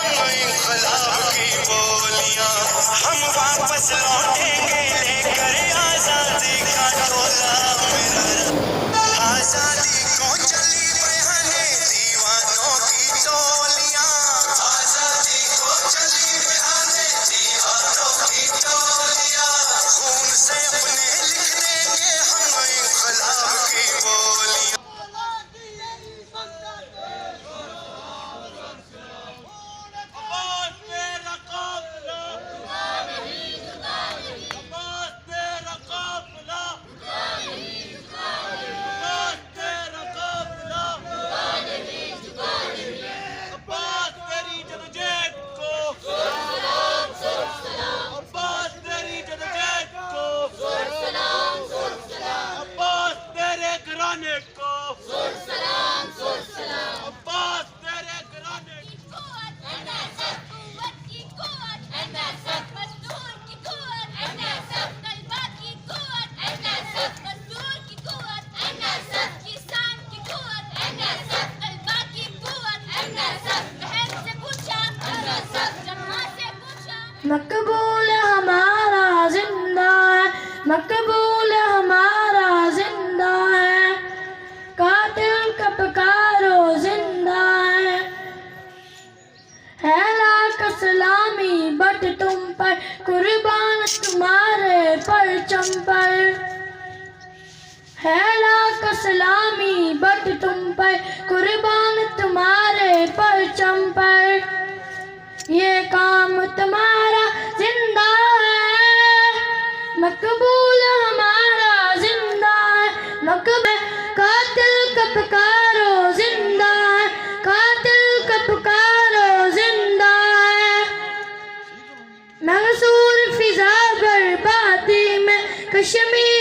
हम इन्कलाब की बोलियां, हम वापस लौटेंगे लेकर आजादी का झोला। आजादी को चली बहाने दीवानों की टोलियां, आजादी को चली बहाने दीवानों की टोलियां। खून से अपने लिख देंगे हम इन्कलाब की बोलियां। मकबूल हमारा जिंदा है, मकबूल हमारा जिंदा है, कातिल का पुकारो जिंदा है लाख सलामी बट तुम पर, कुर्बान तुम्हारे परचम पर, है लाख सलामी बट तुम पर, कुर्बान तुम्हारे परचम पर। ये काम तुम्हारा जिंदा है, मकबूल हमारा जिंदा है, मकबूल कातिल का पुकारो जिंदा है, कातिल का पुकारो जिंदा है। महसूर फिजा बर्बादी में कश्मीर